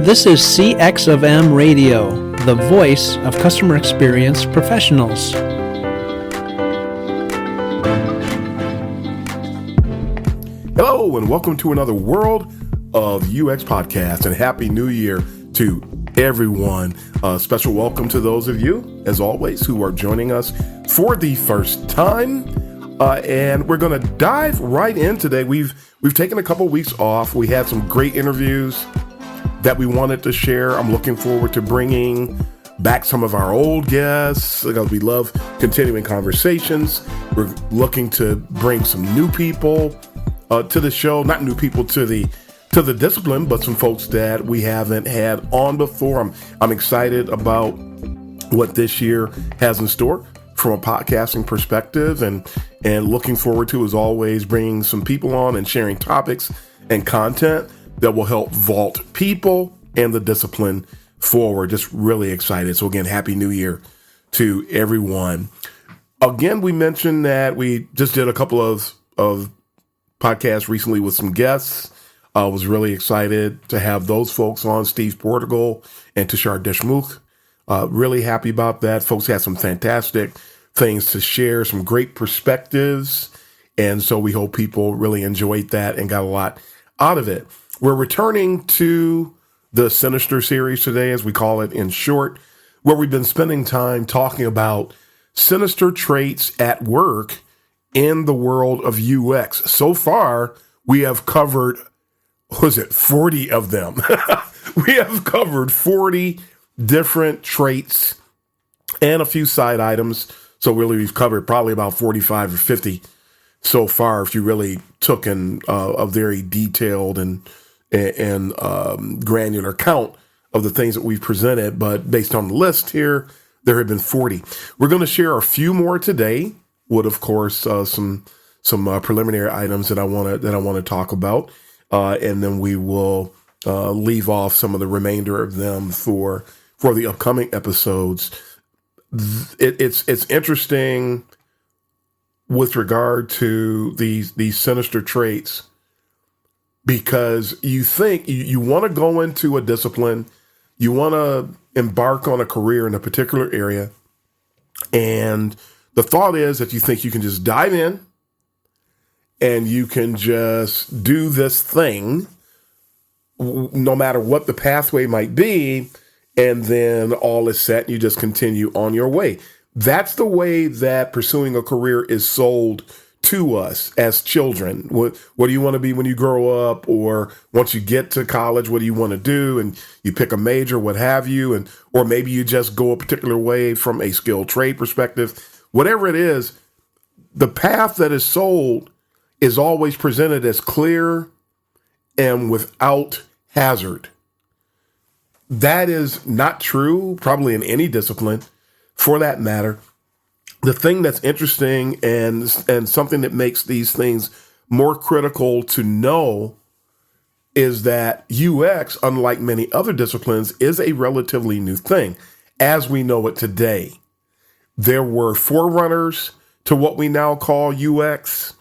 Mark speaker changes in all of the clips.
Speaker 1: This is CX of M Radio, the voice of customer experience professionals.
Speaker 2: Hello, and welcome to another World of UX podcast, and Happy New Year to everyone. Special welcome to those of you, as always, who are joining us for the first time. And we're going to dive right in today. We've taken a couple weeks off. We had some great interviews that we wanted to share. I'm looking forward to bringing back some of our old guests because we love continuing conversations. We're looking to bring some new people to the show, not new people to the discipline, but some folks that we haven't had on before. I'm excited about what this year has in store from a podcasting perspective, and looking forward to, as always, bringing some people on and sharing topics and content that will help vault people and the discipline forward. Just really excited. So again, Happy New Year to everyone. Again, we mentioned that we just did a couple of podcasts recently with some guests. I was really excited to have those folks on, Steve Portugal and Tushar Deshmukh. Really happy about that. Folks had some fantastic things to share, some great perspectives. And so we hope people really enjoyed that and got a lot out of it. We're returning to the Sinister series today, as we call it in short, where we've been spending time talking about sinister traits at work in the world of UX. So far, we have covered, 40 of them. We have covered 40 different traits and a few side items. So really, we've covered probably about 45 or 50 so far, if you really took in a very detailed and granular count of the things that we've presented. But based on the list here, there have been 40. We're going to share a few more today with, of course, some preliminary items that I want to talk about, and then we will leave off some of the remainder of them for the upcoming episodes. It's interesting with regard to these sinister traits, because you think you want to go into a discipline, you want to embark on a career in a particular area, and the thought is that you think you can just dive in and you can just do this thing no matter what the pathway might be, and then all is set and you just continue on your way. That's the way that pursuing a career is sold to us as children. What do you want to be when you grow up? Or once you get to college, what do you want to do? And you pick a major, what have you, or maybe you just go a particular way from a skilled trade perspective. Whatever it is, the path that is sold is always presented as clear and without hazard. That is not true, probably in any discipline, for that matter. The thing that's interesting and something that makes these things more critical to know is that UX, unlike many other disciplines, is a relatively new thing as we know it today. There were forerunners to what we now call UX,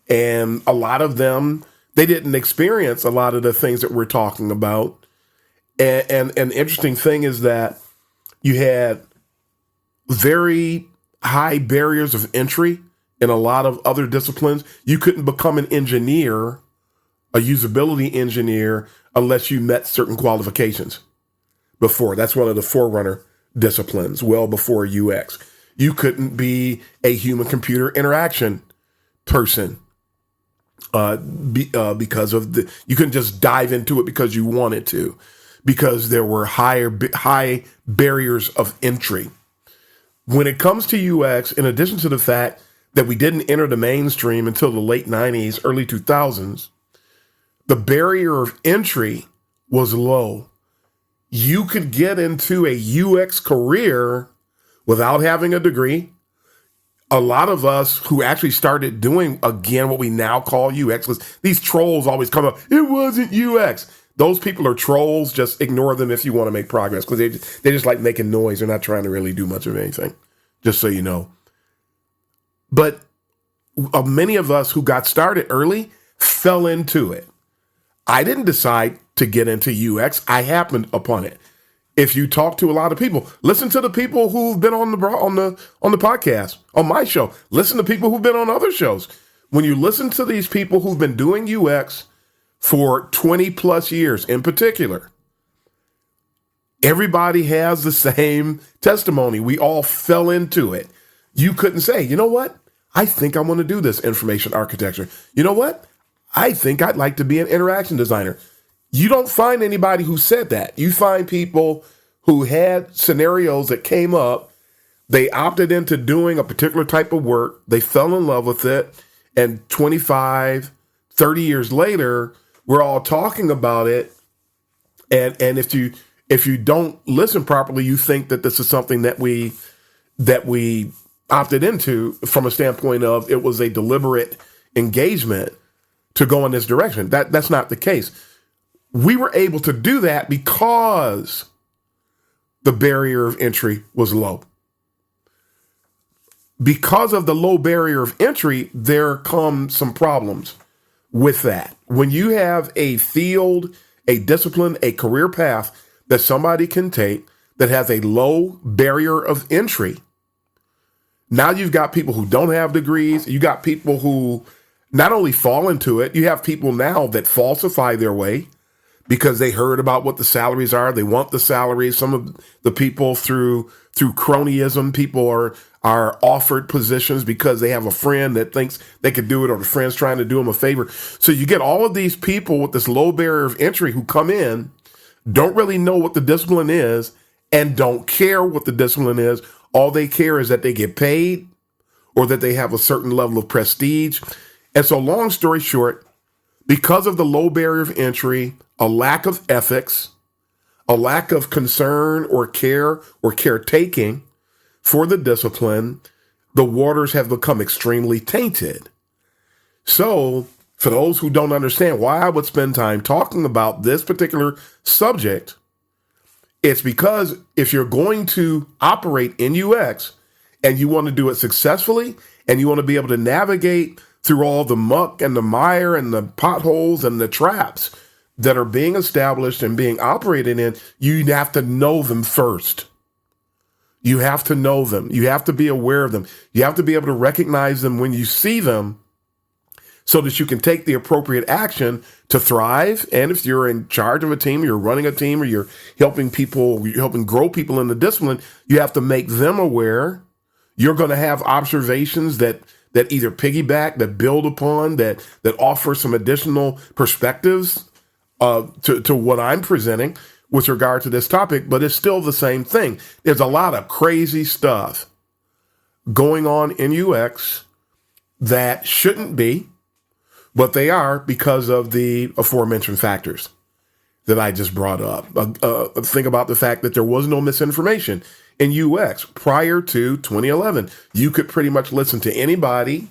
Speaker 2: and a lot of them, they didn't experience a lot of the things that we're talking about. And an interesting thing is that you had very high barriers of entry in a lot of other disciplines. You couldn't become an engineer, a usability engineer, unless you met certain qualifications before. That's one of the forerunner disciplines, well before UX. You couldn't be a human-computer interaction person because of you couldn't just dive into it because you wanted to, because there were high barriers of entry. When it comes to UX, in addition to the fact that we didn't enter the mainstream until the late 90s, early 2000s, the barrier of entry was low. You could get into a UX career without having a degree. A lot of us who actually started doing, again, what we now call UX, was these trolls always come up, it wasn't UX. Those people are trolls. Just ignore them if you want to make progress, because they just like making noise. They're not trying to really do much of anything, just so you know. But many of us who got started early fell into it. I didn't decide to get into UX. I happened upon it. If you talk to a lot of people, listen to the people who've been on the podcast, on my show. Listen to people who've been on other shows. When you listen to these people who've been doing UX for 20 plus years in particular, everybody has the same testimony. We all fell into it. You couldn't say, you know what? I think I want to do this information architecture. You know what? I think I'd like to be an interaction designer. You don't find anybody who said that. You find people who had scenarios that came up. They opted into doing a particular type of work. They fell in love with it. And 25, 30 years later, we're all talking about it. And if you don't listen properly, you think that this is something that we opted into from a standpoint of it was a deliberate engagement to go in this direction. That's not the case. We were able to do that because the barrier of entry was low. Because of the low barrier of entry, there come some problems with that. When you have a field, a discipline, a career path that somebody can take that has a low barrier of entry, now you've got people who don't have degrees. You got people who not only fall into it, you have people now that falsify their way because they heard about what the salaries are. They want the salaries. Some of the people through cronyism, people are offered positions because they have a friend that thinks they could do it or the friend's trying to do them a favor. So you get all of these people with this low barrier of entry who come in, don't really know what the discipline is and don't care what the discipline is. All they care is that they get paid or that they have a certain level of prestige. And so long story short, because of the low barrier of entry, a lack of ethics, a lack of concern or caretaking for the discipline, the waters have become extremely tainted. So for those who don't understand why I would spend time talking about this particular subject, it's because if you're going to operate in UX and you want to do it successfully and you want to be able to navigate through all the muck and the mire and the potholes and the traps that are being established and being operated in, you have to know them first. You have to know them. You have to be aware of them. You have to be able to recognize them when you see them so that you can take the appropriate action to thrive. And if you're in charge of a team, you're running a team, or you're helping people, you're helping grow people in the discipline, you have to make them aware. You're going to have observations that either piggyback, that build upon, that offer some additional perspectives to what I'm presenting with regard to this topic, but it's still the same thing. There's a lot of crazy stuff going on in UX that shouldn't be, but they are because of the aforementioned factors that I just brought up. Think about the fact that there was no misinformation in UX prior to 2011. You could pretty much listen to anybody.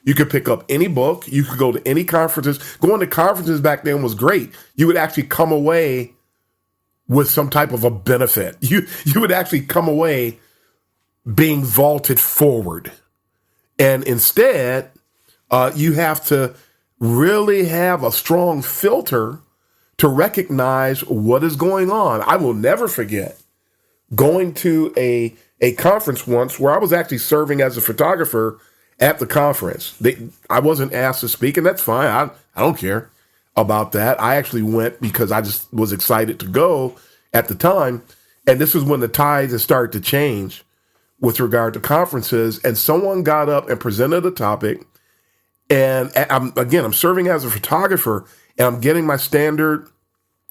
Speaker 2: You could pick up any book. You could go to any conferences. Going to conferences back then was great. You would actually come away with some type of a benefit. You would actually come away being vaulted forward. And instead, you have to really have a strong filter to recognize what is going on. I will never forget going to a conference once where I was actually serving as a photographer at the conference. I wasn't asked to speak, and that's fine. I don't care about that. I actually went because I just was excited to go at the time. And this was when the tides had started to change with regard to conferences. And someone got up and presented a topic. And I'm serving as a photographer, and I'm getting my standard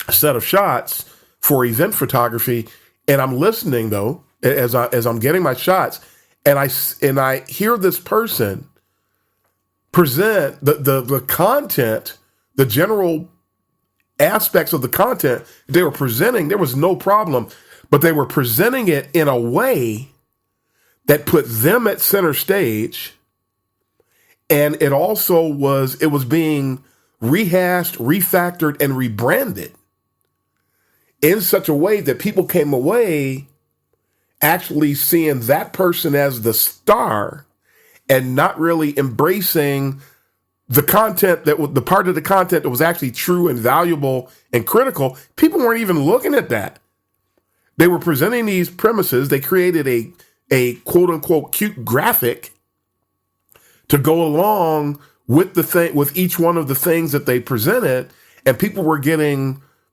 Speaker 2: set of shots for event photography. And I'm listening, though, as I'm getting my shots. And I hear this person present the content, the general aspects of the content they were presenting. There was no problem, but they were presenting it in a way that put them at center stage. And it was being rehashed, refactored, and rebranded in such a way that people came away actually seeing that person as the star and not really embracing the content the part of the content that was actually true and valuable and critical, people weren't even looking at that. They were presenting these premises. They created a quote unquote cute graphic to go along with with each one of the things that they presented. And people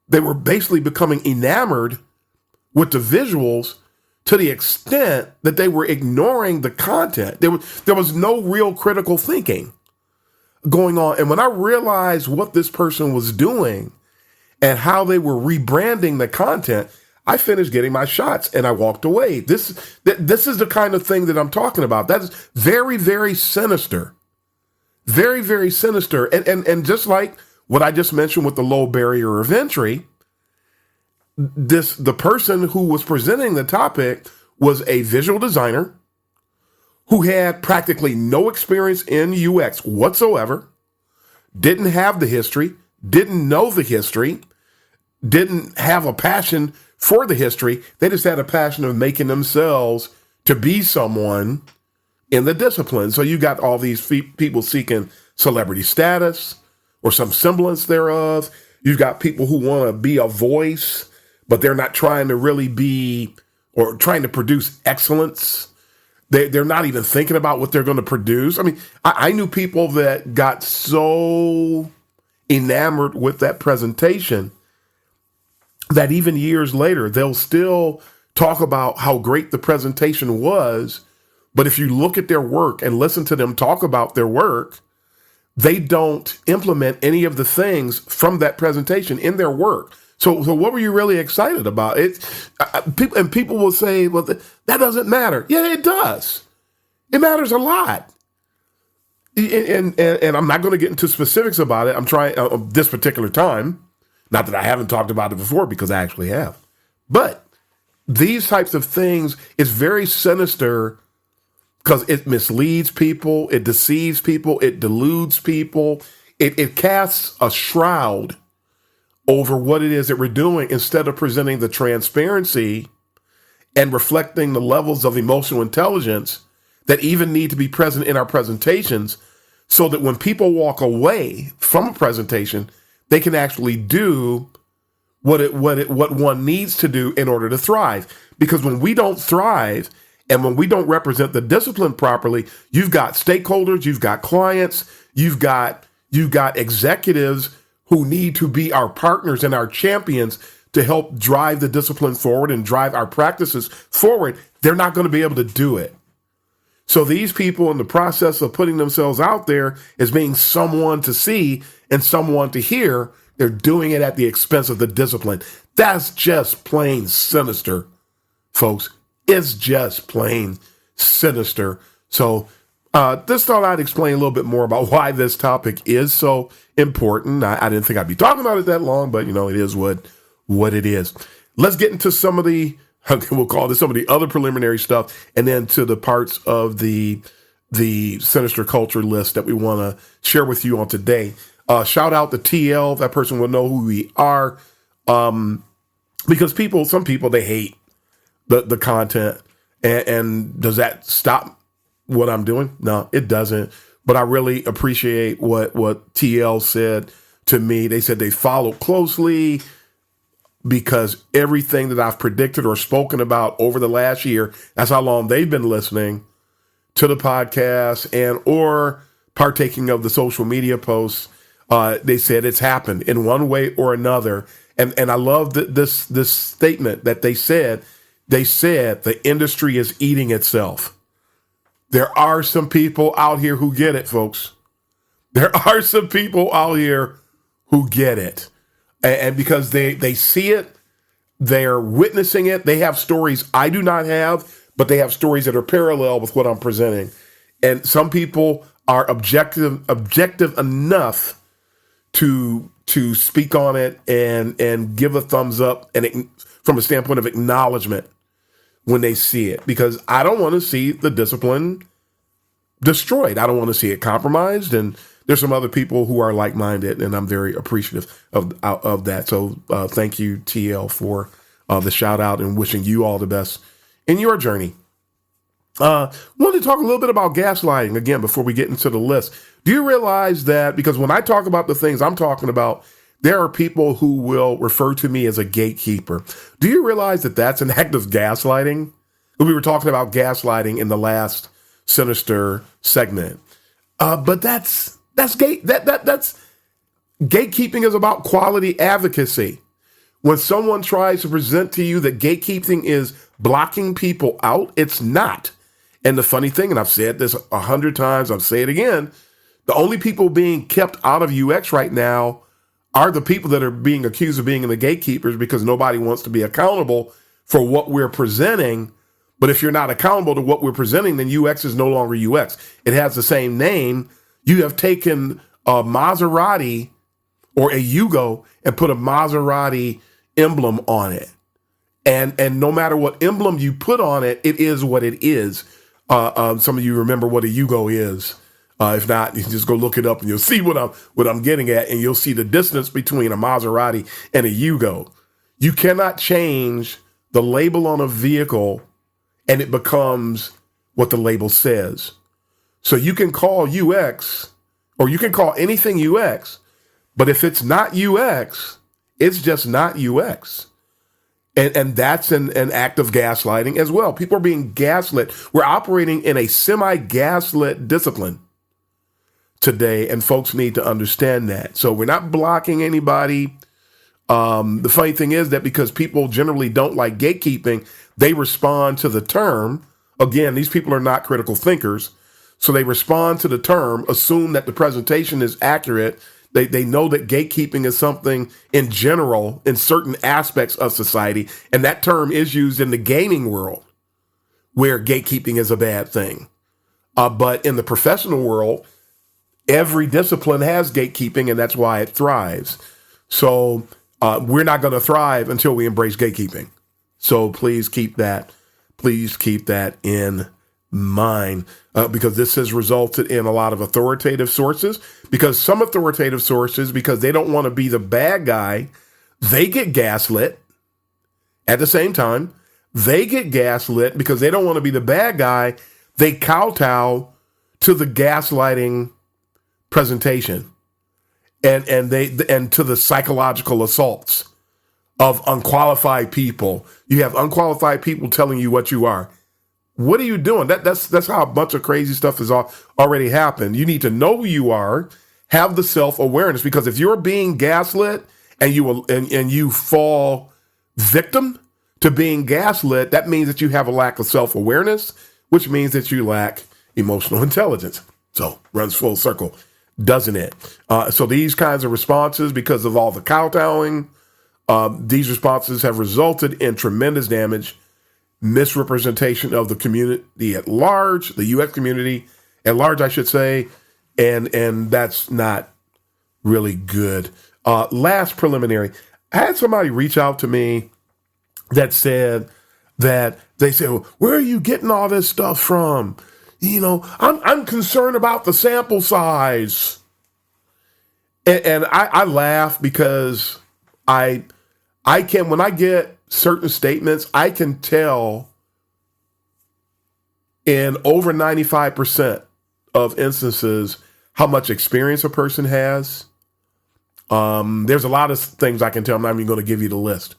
Speaker 2: they were basically becoming enamored with the visuals to the extent that they were ignoring the content. There was no real critical thinking going on. And when I realized what this person was doing and how they were rebranding the content, I finished getting my shots and I walked away. This is the kind of thing that I'm talking about. That's very, very sinister. Very, very sinister. And just like what I just mentioned with the low barrier of entry, the person who was presenting the topic was a visual designer who had practically no experience in UX whatsoever, didn't have the history, didn't know the history, didn't have a passion for the history. They just had a passion of making themselves to be someone in the discipline. So you got all these people seeking celebrity status or some semblance thereof. You've got people who want to be a voice, but they're not trying to really be or trying to produce excellence. They're not even thinking about what they're going to produce. I mean, I knew people that got so enamored with that presentation that even years later, they'll still talk about how great the presentation was. But if you look at their work and listen to them talk about their work, they don't implement any of the things from that presentation in their work. So what were you really excited about? People will say, well, that doesn't matter. Yeah, it does. It matters a lot. And I'm not going to get into specifics about it. I'm trying this particular time. Not that I haven't talked about it before, because I actually have. But these types of things is very sinister because it misleads people, it deceives people, it deludes people. It casts a shroud over what it is that we're doing instead of presenting the transparency and reflecting the levels of emotional intelligence that even need to be present in our presentations, so that when people walk away from a presentation, they can actually do what one needs to do in order to thrive. Because when we don't thrive and when we don't represent the discipline properly, you've got stakeholders, you've got clients, you've got executives who need to be our partners and our champions to help drive the discipline forward and drive our practices forward. They're not going to be able to do it. So these people, in the process of putting themselves out there as being someone to see and someone to hear, they're doing it at the expense of the discipline. That's just plain sinister, folks. It's just plain sinister. So just thought I'd explain a little bit more about why this topic is so important. I didn't think I'd be talking about it that long, but it is what it is. Let's get into some of the, we'll call this some of the other preliminary stuff, and then to the parts of the Sinister culture list that we want to share with you on today. Shout out to TL. That person will know who we are. Because some people, they hate the content. And does that stop what I'm doing? No, it doesn't. But I really appreciate what TL said to me. They said they followed closely because everything that I've predicted or spoken about over the last year, that's how long they've been listening to the podcast and or partaking of the social media posts. They said it's happened in one way or another. And I love this statement that they said. They said the industry is eating itself. There are some people out here who get it, folks. There are some people out here who get it. And because they see it, they're witnessing it. They have stories I do not have, but they have stories that are parallel with what I'm presenting. And some people are objective enough to speak on it and give a thumbs up and from a standpoint of acknowledgement when they see it, because I don't want to see the discipline destroyed. I don't want to see it compromised. And there's some other people who are like-minded, and I'm very appreciative of that. So thank you, TL, for the shout out and wishing you all the best in your journey. Wanted to talk a little bit about gaslighting again before we get into the list. Do you realize that? Because when I talk about the things I'm talking about, there are people who will refer to me as a gatekeeper. Do you realize that that's an act of gaslighting? We were talking about gaslighting in the last Sinister segment. But that's gatekeeping is about quality advocacy. When someone tries to present to you that gatekeeping is blocking people out, it's not. And the funny thing, and I've said this 100 times, I'll say it again, the only people being kept out of UX right now are the people that are being accused of being the gatekeepers, because nobody wants to be accountable for what we're presenting. But if you're not accountable to what we're presenting, then UX is no longer UX. It has the same name. You have taken a Maserati or a Yugo and put a Maserati emblem on it. And no matter what emblem you put on it, it is what it is. Some of you remember what a Yugo is. If not, you can just go look it up and you'll see what I'm getting at, and you'll see the distance between a Maserati and a Yugo. You cannot change the label on a vehicle and it becomes what the label says. So you can call UX, or you can call anything UX, but if it's not UX, it's just not UX. And that's an act of gaslighting as well. People are being gaslit. We're operating in a semi-gaslit discipline today, and folks need to understand that. So we're not blocking anybody. The funny thing is that because people generally don't like gatekeeping, they respond to the term. Again, these people are not critical thinkers, so they respond to the term, assume that the presentation is accurate. They know that gatekeeping is something in general in certain aspects of society, and that term is used in the gaming world where gatekeeping is a bad thing. But in the professional world, every discipline has gatekeeping, and that's why it thrives. So we're not going to thrive until we embrace gatekeeping. So please keep that in mind, because this has resulted in a lot of authoritative sources, because some authoritative sources, because they don't want to be the bad guy, they get gaslit. At the same time, they get gaslit because they don't want to be the bad guy. They kowtow to the gaslighting presentation and to the psychological assaults of unqualified people. You have unqualified people telling you what you are. What are you doing? That's how a bunch of crazy stuff has already happened. You need to know who you are, have the self-awareness, because if you're being gaslit and you fall victim to being gaslit, that means that you have a lack of self-awareness, which means that you lack emotional intelligence. So runs full circle, doesn't it? So these kinds of responses, because of all the kowtowing, these responses have resulted in tremendous damage, misrepresentation of the community at large, the UX community at large, I should say, and that's not really good. Last preliminary, I had somebody reach out to me that said that they said, well, where are you getting all this stuff from? You know, I'm concerned about the sample size. And I laugh because I can, when I get certain statements, I can tell in over 95% of instances how much experience a person has. There's a lot of things I can tell. I'm not even going to give you the list,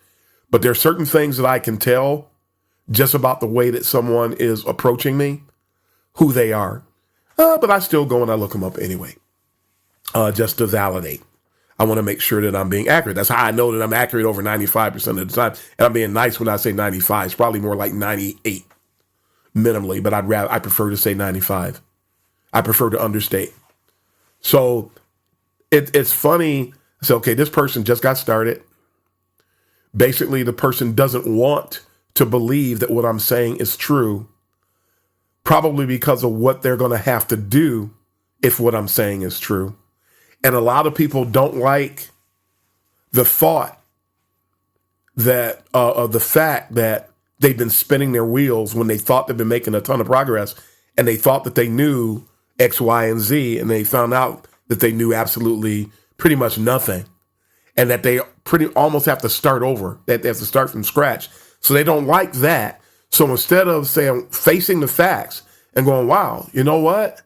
Speaker 2: but there are certain things that I can tell just about the way that someone is approaching me, who they are. But I still go and I look them up anyway, just to validate. I want to make sure that I'm being accurate. That's how I know that I'm accurate over 95% of the time. And I'm being nice when I say 95. It's probably more like 98 minimally, but I prefer to say 95. I prefer to understate. So it's funny. So, okay, this person just got started. Basically, the person doesn't want to believe that what I'm saying is true, probably because of what they're going to have to do if what I'm saying is true. And a lot of people don't like the thought that of the fact that they've been spinning their wheels when they thought they've been making a ton of progress, and they thought that they knew X, Y, and Z, and they found out that they knew absolutely pretty much nothing, and that they almost have to start over. That they have to start from scratch. So they don't like that. So instead of saying, facing the facts and going, wow, you know what?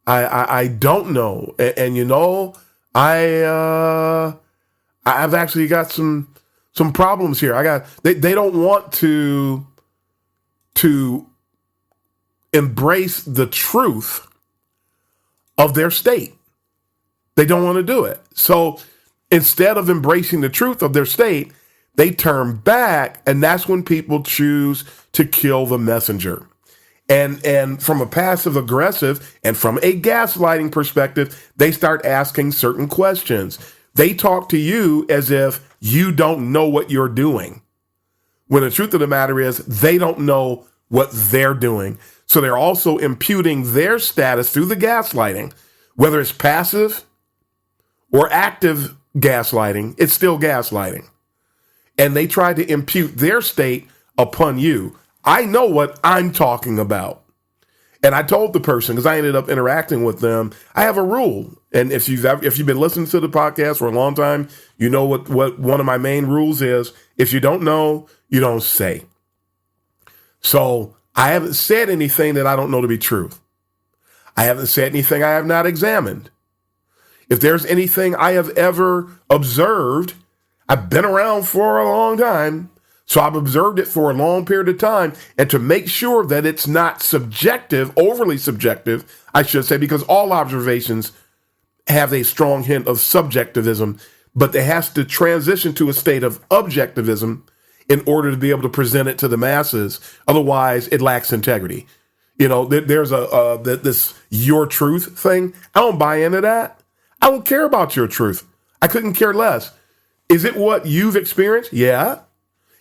Speaker 2: I don't know. And you know, I've actually got some problems here. They don't want to embrace the truth of their state. They don't want to do it. So instead of embracing the truth of their state, they turn back, and that's when people choose to kill the messenger. And from a passive aggressive and from a gaslighting perspective, they start asking certain questions. They talk to you as if you don't know what you're doing, when the truth of the matter is they don't know what they're doing. So they're also imputing their status through the gaslighting, whether it's passive or active gaslighting, it's still gaslighting. And they try to impute their state upon you. I know what I'm talking about. And I told the person, because I ended up interacting with them, I have a rule. And if you've been listening to the podcast for a long time, you know what one of my main rules is. If you don't know, you don't say. So I haven't said anything that I don't know to be true. I haven't said anything I have not examined. If there's anything I have ever observed, I've been around for a long time, so I've observed it for a long period of time. And to make sure that it's not subjective, overly subjective, I should say, because all observations have a strong hint of subjectivism, but it has to transition to a state of objectivism in order to be able to present it to the masses. Otherwise, it lacks integrity. You know, there's this your truth thing. I don't buy into that. I don't care about your truth. I couldn't care less. Is it what you've experienced? Yeah.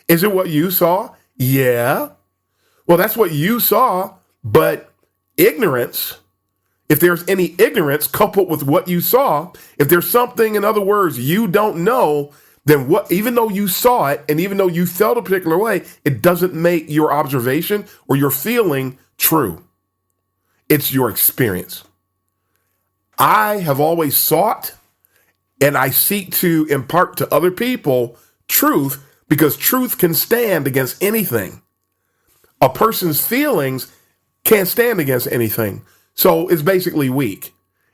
Speaker 2: Is it what you saw? Yeah. Well, that's what you saw, but ignorance, if there's any ignorance coupled with what you saw, if there's something, in other words, you don't know, then what, even though you saw it and even though you felt a particular way, it doesn't make your observation or your feeling true. It's your experience. I have always sought and I seek to impart to other people truth, because truth can stand against anything. A person's feelings can't stand against anything. So it's basically weak.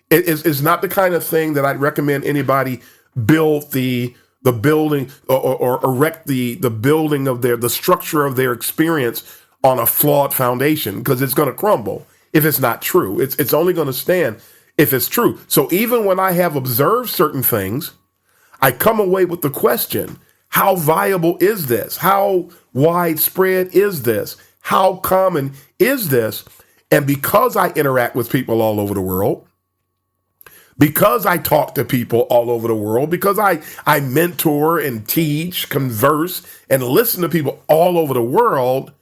Speaker 2: It's not the kind of thing that I'd recommend anybody build the building or erect the building of the structure of their experience on a flawed foundation, because it's going to crumble if it's not true. It's only going to stand if it's true. So even when I have observed certain things, I come away with the question, how viable is this? How widespread is this? How common is this? And because I interact with people all over the world, because I talk to people all over the world, because I mentor and teach, converse, and listen to people all over the world,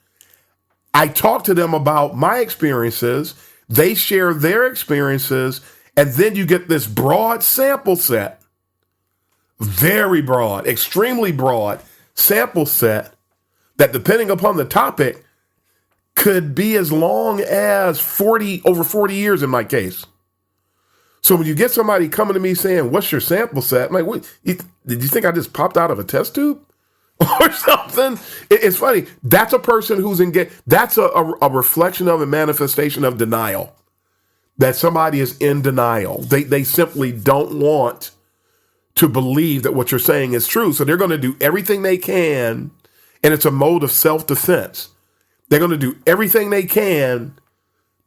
Speaker 2: I talk to them about my experiences, they share their experiences, and then you get this broad sample set, very broad, extremely broad sample set that, depending upon the topic, could be as long as over 40 years in my case. So when you get somebody coming to me saying, what's your sample set? I'm like, what, did you think I just popped out of a test tube or something? It's funny. That's a person who's engaged. That's a reflection of a manifestation of denial, that somebody is in denial. They simply don't want to believe that what you're saying is true. So they're going to do everything they can, and it's a mode of self-defense. They're going to do everything they can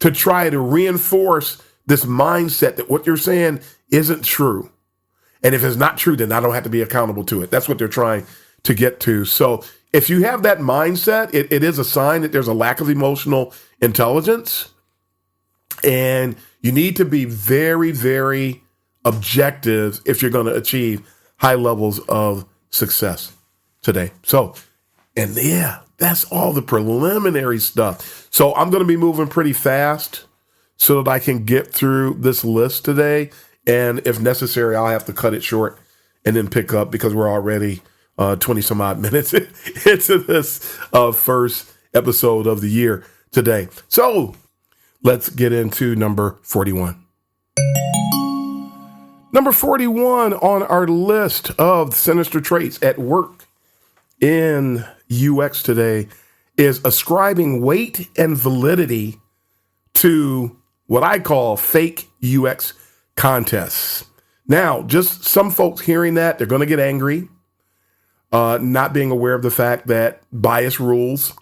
Speaker 2: to try to reinforce this mindset that what you're saying isn't true. And if it's not true, then I don't have to be accountable to it. That's what they're trying to get to. So if you have that mindset, it is a sign that there's a lack of emotional intelligence. And you need to be very, very objective if you're going to achieve high levels of success today. So, and yeah, that's all the preliminary stuff. So I'm going to be moving pretty fast so that I can get through this list today. And if necessary, I'll have to cut it short and then pick up, because we're already 20 some odd minutes into this first episode of the year today. So let's get into number 41. Number 41 on our list of sinister traits at work in UX today is ascribing weight and validity to what I call fake UX contests. Now, just some folks hearing that, they're going to get angry, not being aware of the fact that bias rules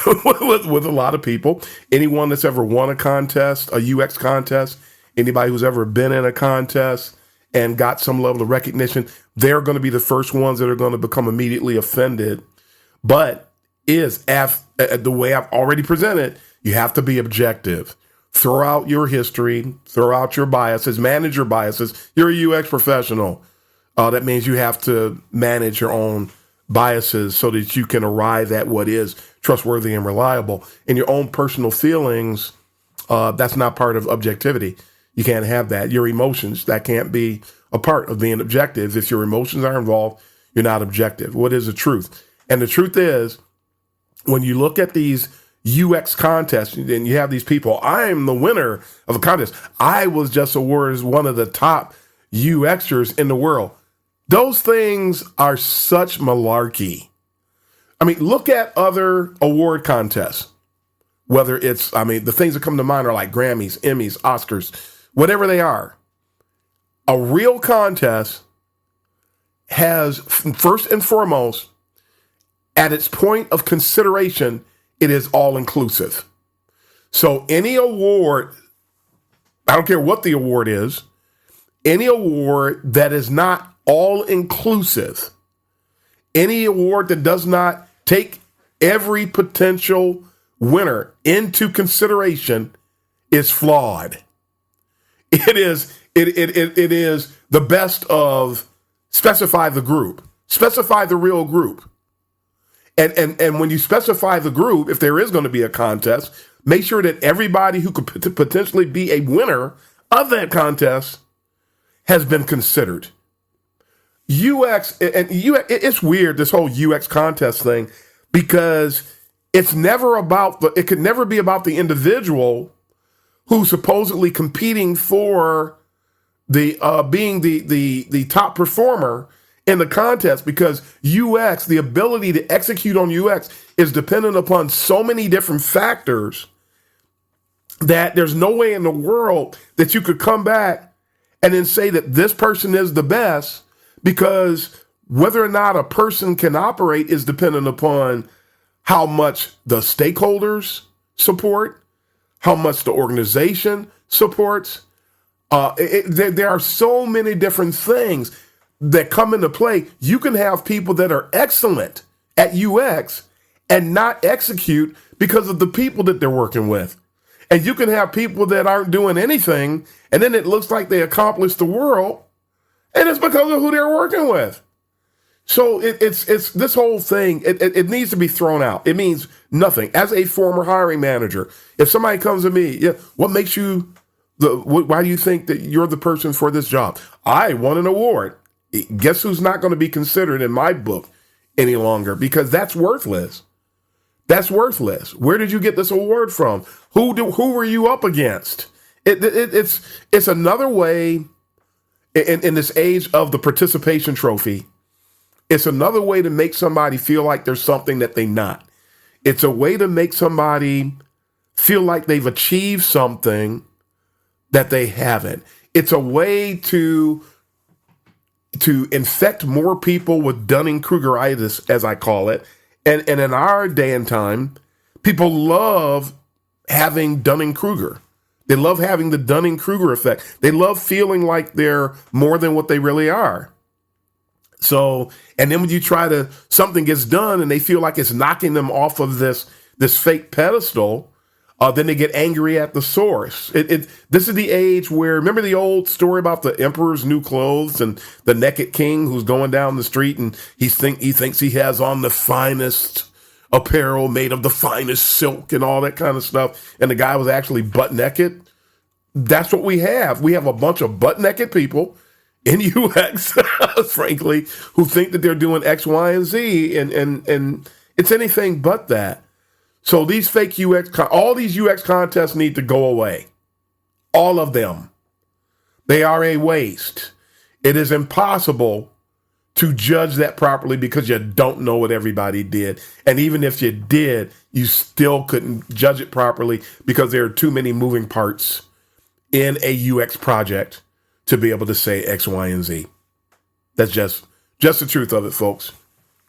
Speaker 2: with a lot of people. Anyone that's ever won a contest, a UX contest, anybody who's ever been in a contest and got some level of recognition, they're going to be the first ones that are going to become immediately offended. But the way I've already presented, you have to be objective. Throw out your history, throw out your biases, manage your biases. You're a UX professional. That means you have to manage your own biases so that you can arrive at what is trustworthy and reliable. And your own personal feelings, that's not part of objectivity. You can't have that. Your emotions, that can't be a part of being objective. If your emotions are involved, you're not objective. What is the truth? And the truth is, when you look at these UX contests and you have these people, I'm the winner of a contest. I was just awarded as one of the top UXers in the world. Those things are such malarkey. I mean, look at other award contests, whether it's, the things that come to mind are like Grammys, Emmys, Oscars, whatever they are. A real contest has, first and foremost, at its point of consideration, it is all inclusive. So any award, I don't care what the award is, any award that is not all inclusive, any award that does not take every potential winner into consideration is flawed. It is the best of specify the group, specify the real group. And when you specify the group, if there is going to be a contest, make sure that everybody who could potentially be a winner of that contest has been considered. UX, it's weird, this whole UX contest thing, because it could never be about the individual who's supposedly competing for being the top performer in the contest, because UX, the ability to execute on UX, is dependent upon so many different factors that there's no way in the world that you could come back and then say that this person is the best, because whether or not a person can operate is dependent upon how much the stakeholders support, how much the organization supports. There are so many different things that come into play. You can have people that are excellent at UX and not execute because of the people that they're working with. And you can have people that aren't doing anything, and then it looks like they accomplished the world, and it's because of who they're working with. So it's this whole thing, it needs to be thrown out. It means nothing. As a former hiring manager, if somebody comes to me, what makes you, why do you think that you're the person for this job? I won an award. Guess who's not going to be considered in my book any longer? Because that's worthless. That's worthless. Where did you get this award from? Who were you up against? It's another way in this age of the participation trophy. It's another way to make somebody feel like there's something that they're not. It's a way to make somebody feel like they've achieved something that they haven't. It's a way to infect more people with Dunning-Krugeritis, as I call it. And in our day and time, people love having Dunning-Kruger. They love having the Dunning-Kruger effect. They love feeling like they're more than what they really are. So, and then when something gets done and they feel like it's knocking them off of this fake pedestal, then they get angry at the source. This is the age where, remember the old story about the emperor's new clothes and the naked king who's going down the street and he thinks he has on the finest apparel made of the finest silk and all that kind of stuff, and the guy was actually butt naked. That's what we have. We have a bunch of butt naked people in UX, frankly, who think that they're doing X, Y, and Z, and it's anything but that. So these fake all these UX contests need to go away. All of them. They are a waste. It is impossible to judge that properly because you don't know what everybody did. And even if you did, you still couldn't judge it properly because there are too many moving parts in a UX project to be able to say X, Y, and Z. That's just the truth of it, folks.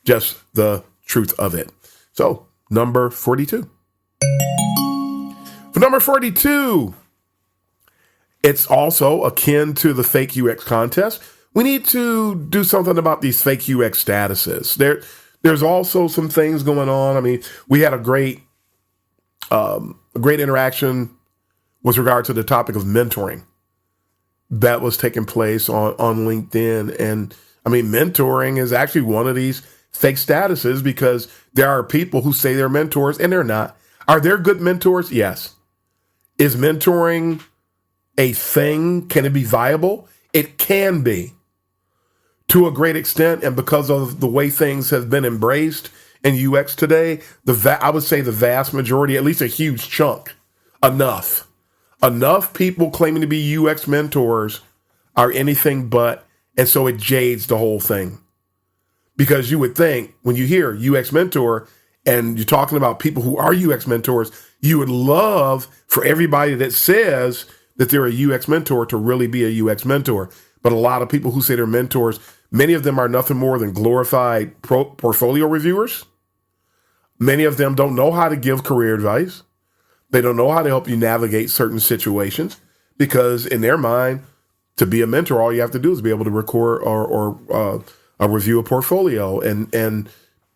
Speaker 2: Just the truth of it. So, number 42. For number 42, it's also akin to the fake UX contest. We need to do something about these fake UX statuses. There's also some things going on. I mean, we had a great interaction with regard to the topic of mentoring that was taking place on LinkedIn. And I mean, mentoring is actually one of these fake statuses because there are people who say they're mentors and they're not. Are there good mentors? Yes. Is mentoring a thing? Can it be viable? It can be to a great extent. And because of the way things have been embraced in UX today, I would say the vast majority, at least a huge chunk, enough people claiming to be UX mentors are anything but. And so it jades the whole thing. Because you would think when you hear UX mentor and you're talking about people who are UX mentors, you would love for everybody that says that they're a UX mentor to really be a UX mentor. But a lot of people who say they're mentors, many of them are nothing more than glorified portfolio reviewers. Many of them don't know how to give career advice. They don't know how to help you navigate certain situations because in their mind, to be a mentor, all you have to do is be able to record or review a portfolio. And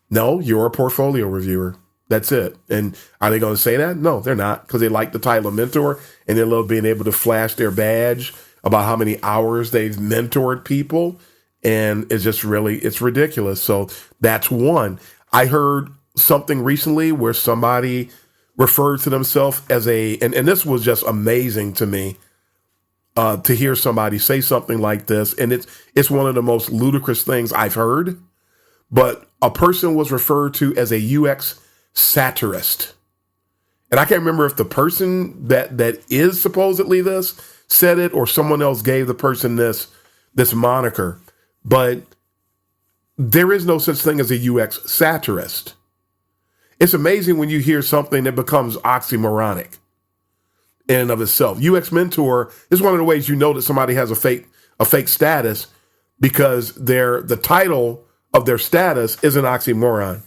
Speaker 2: no, you're a portfolio reviewer. That's it. And are they going to say that? No, they're not, because they like the title of mentor and they love being able to flash their badge about how many hours they've mentored people. And it's just it's ridiculous. So that's one. I heard something recently where somebody referred to themselves as and this was just amazing to me to hear somebody say something like this. And it's one of the most ludicrous things I've heard. But a person was referred to as a UX satirist. And I can't remember if the person that is supposedly this said it or someone else gave the person this moniker. But there is no such thing as a UX satirist. It's amazing when you hear something that becomes oxymoronic in and of itself. UX mentor is one of the ways you know that somebody has a fake status because the title of their status is an oxymoron.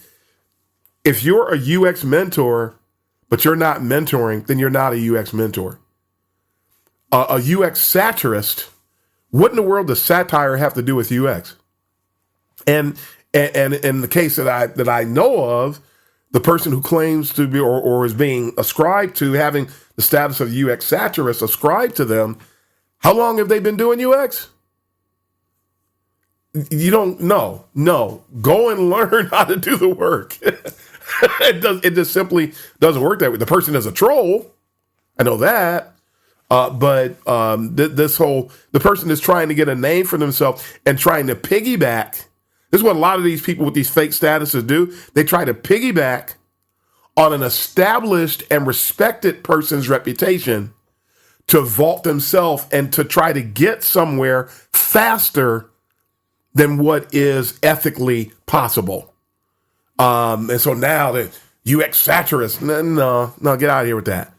Speaker 2: If you're a UX mentor, but you're not mentoring, then you're not a UX mentor. A UX satirist, what in the world does satire have to do with UX? And in the case that I know of, the person who claims to be or is being ascribed to having the status of UX satirist ascribed to them, how long have they been doing UX? You don't know. No. Go and learn how to do the work. It just simply doesn't work that way. The person is a troll. I know that. But the person is trying to get a name for themselves and trying to piggyback. This is what a lot of these people with these fake statuses do. They try to piggyback on an established and respected person's reputation to vault themselves and to try to get somewhere faster than what is ethically possible. And so now the UX satirist, no, get out of here with that.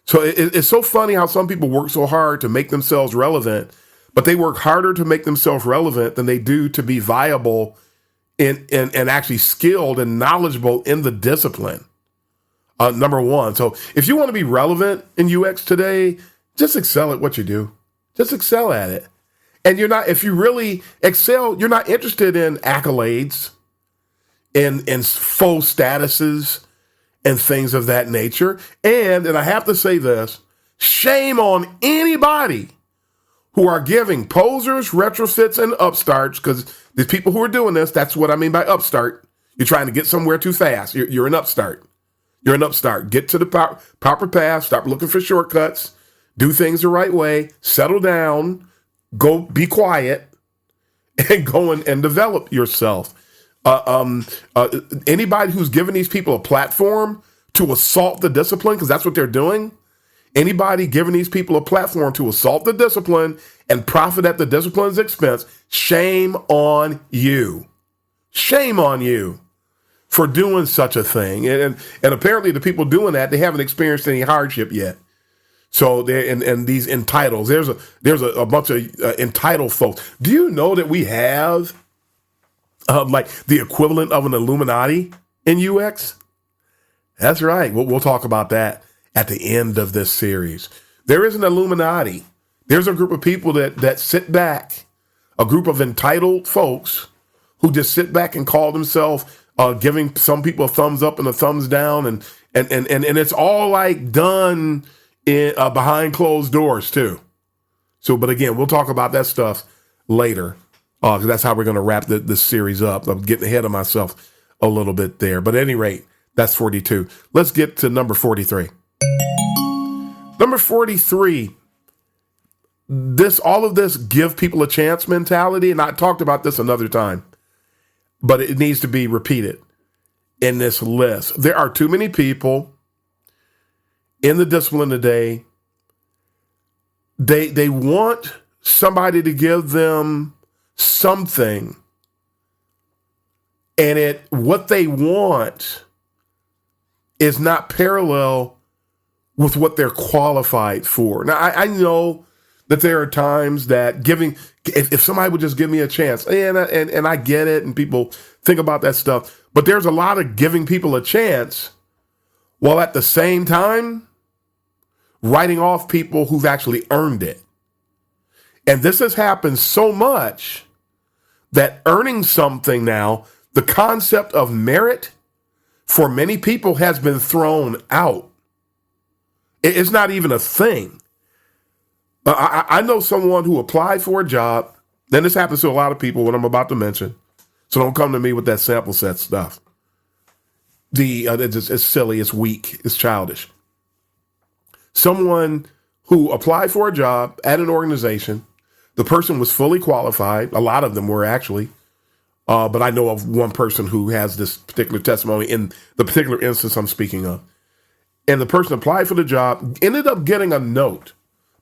Speaker 2: So it's so funny how some people work so hard to make themselves relevant, but they work harder to make themselves relevant than they do to be viable and actually skilled and knowledgeable in the discipline. Number one. So if you want to be relevant in UX today, just excel at what you do. Just excel at it. And if you really excel, you're not interested in accolades and faux statuses and things of that nature. And I have to say this, shame on anybody who are giving posers, retrofits, and upstarts, because the people who are doing this, that's what I mean by upstart. You're trying to get somewhere too fast. You're an upstart. You're an upstart. Get to the proper path. Stop looking for shortcuts. Do things the right way. Settle down. Go be quiet and go and develop yourself. Anybody who's giving these people a platform to assault the discipline, because that's what they're doing. Anybody giving these people a platform to assault the discipline and profit at the discipline's expense, shame on you. Shame on you for doing such a thing. And apparently the people doing that, they haven't experienced any hardship yet. So there and these entitled, there's a bunch of entitled folks. Do you know that we have like the equivalent of an Illuminati in UX? That's right. We'll talk about that at the end of this series. There is an Illuminati. There's a group of people that sit back, a group of entitled folks who just sit back and call themselves giving some people a thumbs up and a thumbs down, and it's all like done in behind closed doors too. So, but again, we'll talk about that stuff later because that's how we're going to wrap this series up. I'm getting ahead of myself a little bit there, but at any rate, that's 42. Let's get to number 43. Number 43. All of this give people a chance mentality, and I talked about this another time, but it needs to be repeated in this list. There are too many people in the discipline today. They want somebody to give them something, and what they want is not parallel with what they're qualified for. Now, I know that there are times that if somebody would just give me a chance, and I get it, and people think about that stuff, but there's a lot of giving people a chance while at the same time writing off people who've actually earned it. And this has happened so much that earning something now, the concept of merit for many people has been thrown out. It's not even a thing. I know someone who applied for a job, and this happens to a lot of people, what I'm about to mention, so don't come to me with that sample set stuff. It's silly, it's weak, it's childish. Someone who applied for a job at an organization, the person was fully qualified, a lot of them were actually, but I know of one person who has this particular testimony in the particular instance I'm speaking of. And the person applied for the job, ended up getting a note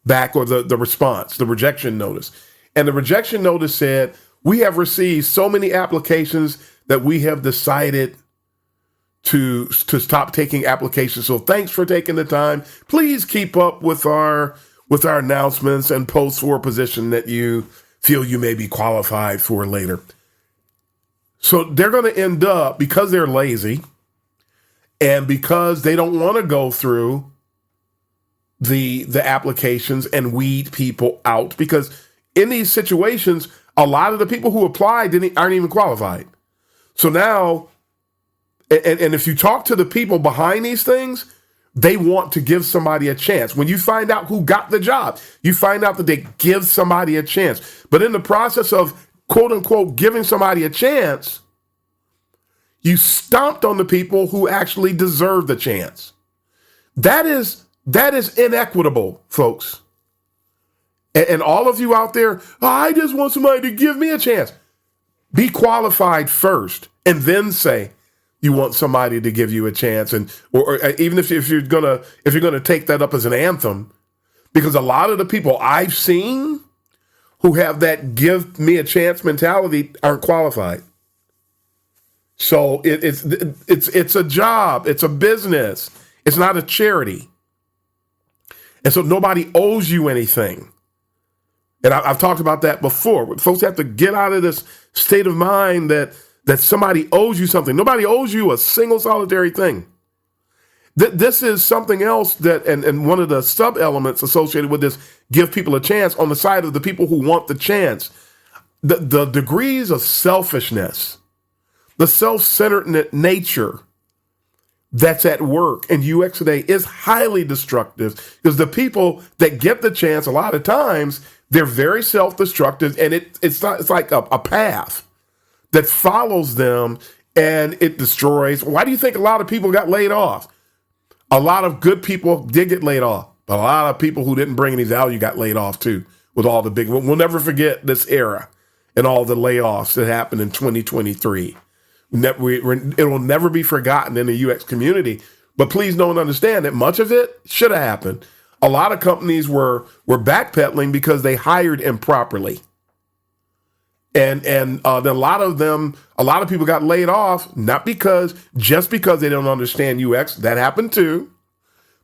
Speaker 2: back, or the response, the rejection notice. And the rejection notice said, we have received so many applications that we have decided to stop taking applications. So thanks for taking the time. Please keep up with our announcements and posts for a position that you feel you may be qualified for later. So they're going to end up, because they're lazy and because they don't want to go through the applications and weed people out, because in these situations, a lot of the people who applied aren't even qualified. So now, and if you talk to the people behind these things, they want to give somebody a chance. When you find out who got the job, you find out that they give somebody a chance. But in the process of quote unquote giving somebody a chance, you stomped on the people who actually deserve the chance. That is inequitable, folks. And all of you out there, I just want somebody to give me a chance. Be qualified first, and then say you want somebody to give you a chance. And or even if you're gonna take that up as an anthem, because a lot of the people I've seen who have that give me a chance mentality aren't qualified. So it's a job, it's a business, it's not a charity. And so nobody owes you anything. And I've talked about that before. Folks have to get out of this state of mind that somebody owes you something. Nobody owes you a single solitary thing. This is something else and one of the sub-elements associated with this, give people a chance, on the side of the people who want the chance. The degrees of selfishness, the self-centered nature that's at work in UX today is highly destructive, because the people that get the chance, a lot of times, they're very self-destructive, and it's like a path that follows them, and it destroys. Why do you think a lot of people got laid off? A lot of good people did get laid off. A lot of people who didn't bring any value got laid off too, with all the big, we'll never forget this era and all the layoffs that happened in 2023. It will never be forgotten in the UX community. But please don't understand that much of it should have happened. A lot of companies were backpedaling because they hired improperly. And then a lot of people got laid off, not just because they don't understand UX, that happened too,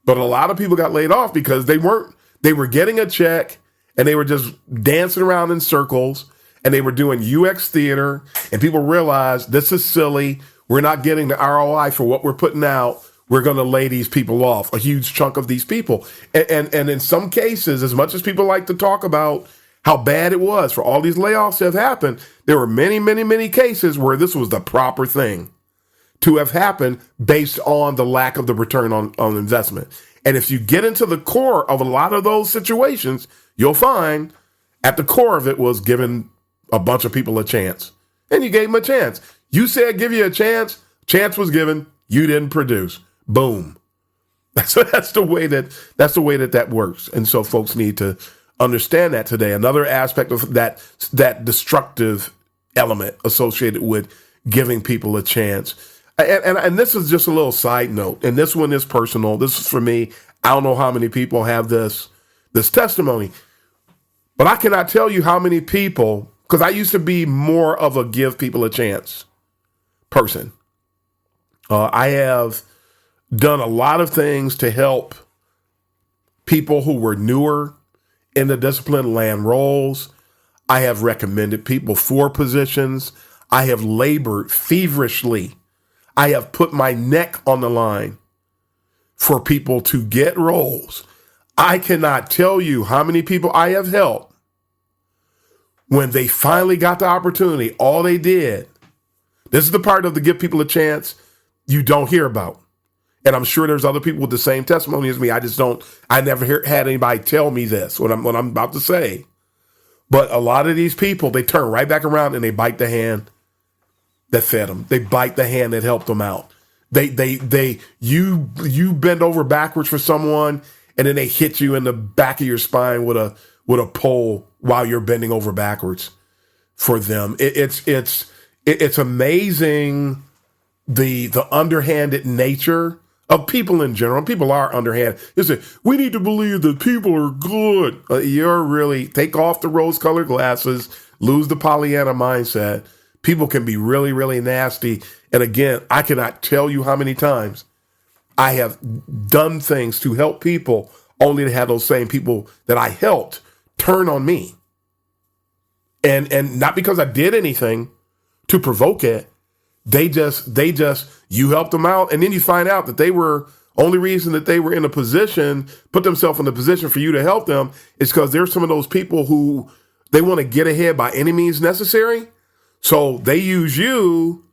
Speaker 2: But a lot of people got laid off because they were getting a check and they were just dancing around in circles and they were doing UX theater, and people realized this is silly. We're not getting the ROI for what we're putting out. We're going to lay these people off, a huge chunk of these people. And in some cases, as much as people like to talk about how bad it was for all these layoffs that have happened, there were many, many, many cases where this was the proper thing to have happened based on the lack of the return on investment. And if you get into the core of a lot of those situations, you'll find at the core of it was giving a bunch of people a chance. And you gave them a chance. You said give you a chance. Chance was given. You didn't produce. Boom. That's the way that works. And so folks need to understand that today. Another aspect of that destructive element associated with giving people a chance. And this is just a little side note. And this one is personal. This is for me. I don't know how many people have this testimony, but I cannot tell you how many people, because I used to be more of a give people a chance person. I have done a lot of things to help people who were newer in the discipline land roles. I have recommended people for positions. I have labored feverishly. I have put my neck on the line for people to get roles. I cannot tell you how many people I have helped when they finally got the opportunity. All they did, this is the part of the give people a chance you don't hear about. And I'm sure there's other people with the same testimony as me. I never had anybody tell me this, what I'm about to say. But a lot of these people, they turn right back around and they bite the hand that fed them. They bite the hand that helped them out. You bend over backwards for someone, and then they hit you in the back of your spine with a pole while you're bending over backwards for them. It's amazing the underhanded nature of people in general. People are underhanded. You say, we need to believe that people are good. You're really, take off the rose-colored glasses, lose the Pollyanna mindset. People can be really, really nasty. And again, I cannot tell you how many times I have done things to help people only to have those same people that I helped turn on me. And not because I did anything to provoke it. They just, you helped them out. And then you find out that only reason that they were in a position, put themselves in a position for you to help them is because there's some of those people who they want to get ahead by any means necessary. So they use you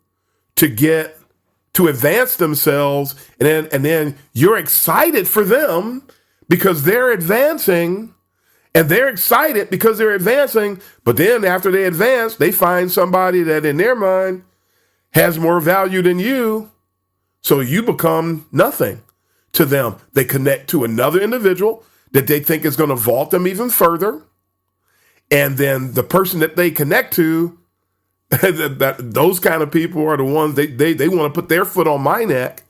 Speaker 2: to advance themselves. And then you're excited for them because they're advancing, and they're excited because they're advancing. But then after they advance, they find somebody that in their mind has more value than you. So you become nothing to them. They connect to another individual that they think is going to vault them even further. And then the person that they connect to, those kind of people are the ones they want to put their foot on my neck.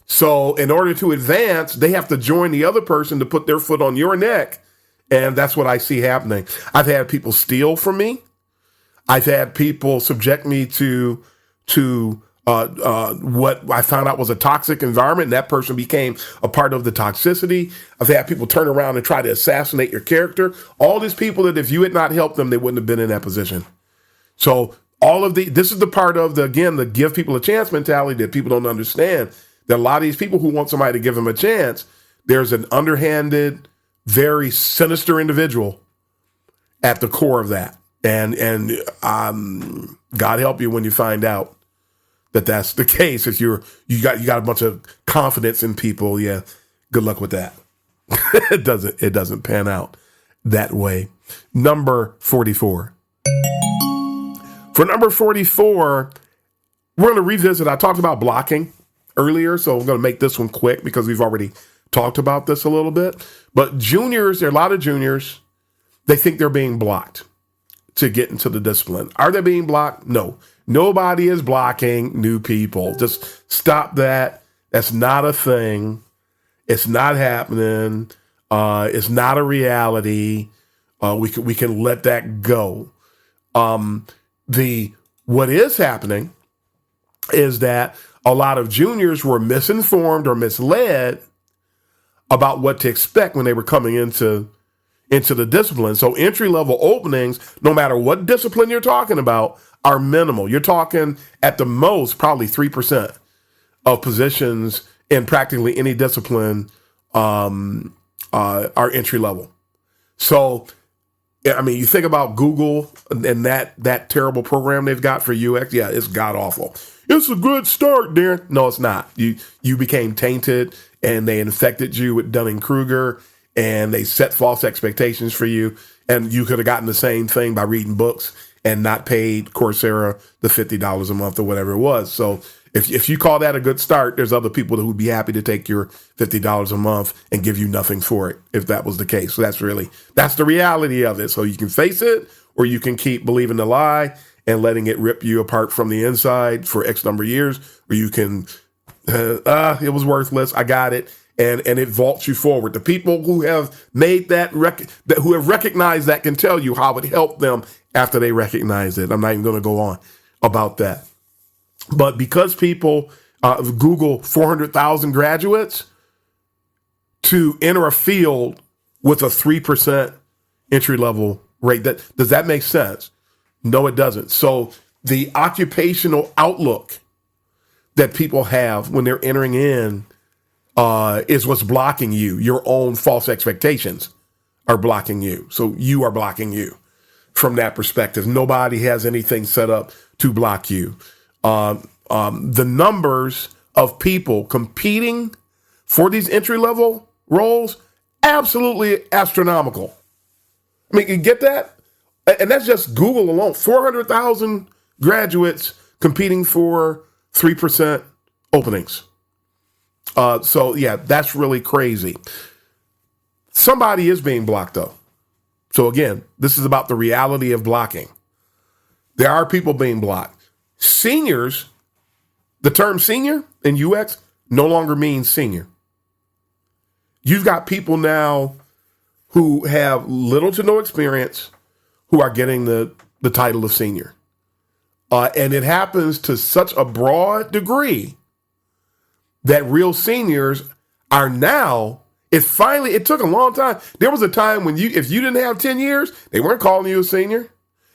Speaker 2: So in order to advance, they have to join the other person to put their foot on your neck. And that's what I see happening. I've had people steal from me. I've had people subject me to what I found out was a toxic environment, and that person became a part of the toxicity. I've had people turn around and try to assassinate your character. All these people that if you had not helped them, they wouldn't have been in that position. So this is the part of the give people a chance mentality that people don't understand. That a lot of these people who want somebody to give them a chance, there's an underhanded, very sinister individual at the core of that. And God help you when you find out that that's the case. If you got a bunch of confidence in people, yeah, good luck with that. It doesn't pan out that way. Number 44. For number 44, we're going to revisit. I talked about blocking earlier, so I'm going to make this one quick because we've already talked about this a little bit. But juniors, there are a lot of juniors, they think they're being blocked to get into the discipline. Are they being blocked? No. Nobody is blocking new people. Just stop that. That's not a thing. It's not happening. It's not a reality. We can let that go. What is happening is that a lot of juniors were misinformed or misled about what to expect when they were coming into the discipline. So entry level openings, no matter what discipline you're talking about, are minimal. You're talking at the most probably 3% of positions in practically any discipline are entry level. So, I mean, you think about Google and that terrible program they've got for UX. Yeah, it's god awful. It's a good start, Darren. No, it's not. You became tainted, and they infected you with Dunning-Kruger, and they set false expectations for you. And you could have gotten the same thing by reading books and not paid Coursera the $50 a month or whatever it was. So if you call that a good start, there's other people who would be happy to take your $50 a month and give you nothing for it if that was the case. So that's the reality of it. So you can face it, or you can keep believing the lie and letting it rip you apart from the inside for X number of years, or you can, it was worthless, I got it, and it vaults you forward. The people who have made who have recognized that can tell you how it helped them after they recognize it. I'm not even going to go on about that. But because people Google 400,000 graduates to enter a field with a 3% entry level rate, does that make sense? No, it doesn't. So the occupational outlook that people have when they're entering in is what's blocking you. Your own false expectations are blocking you. So you are blocking you from that perspective. Nobody has anything set up to block you. The numbers of people competing for these entry-level roles, absolutely astronomical. I mean, you get that? And that's just Google alone. 400,000 graduates competing for 3% openings. So, yeah, that's really crazy. Somebody is being blocked, though. So, again, this is about the reality of blocking. There are people being blocked. Seniors, the term senior in UX no longer means senior. You've got people now who have little to no experience who are getting the title of senior. And it happens to such a broad degree that real seniors are now, it took a long time. There was a time when if you didn't have 10 years, they weren't calling you a senior.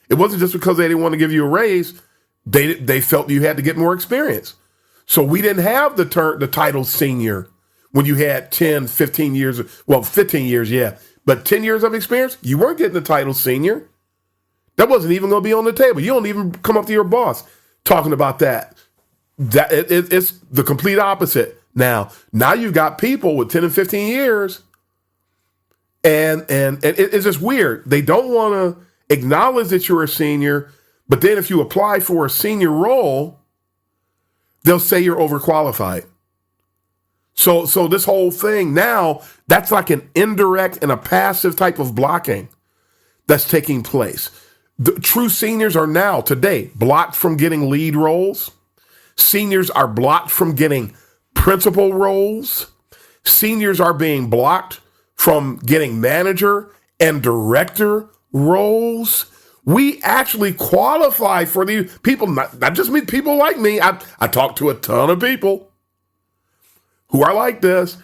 Speaker 2: It wasn't just because they didn't want to give you a raise. They felt you had to get more experience. So we didn't have the title senior when you had 10, 15 years, 15 years, yeah. But 10 years of experience, you weren't getting the title senior. That wasn't even going to be on the table. You don't even come up to your boss talking about that. It's the complete opposite. Now you've got people with 10 and 15 years, and it's just weird. They don't want to acknowledge that you're a senior, but then if you apply for a senior role, they'll say you're overqualified. So this whole thing now, that's like an indirect and a passive type of blocking that's taking place. The true seniors are now, today, blocked from getting lead roles. Seniors are blocked from getting principal roles. Seniors are being blocked from getting manager and director roles. We actually qualify for these people, not just me, people like me. I talk to a ton of people who are like this,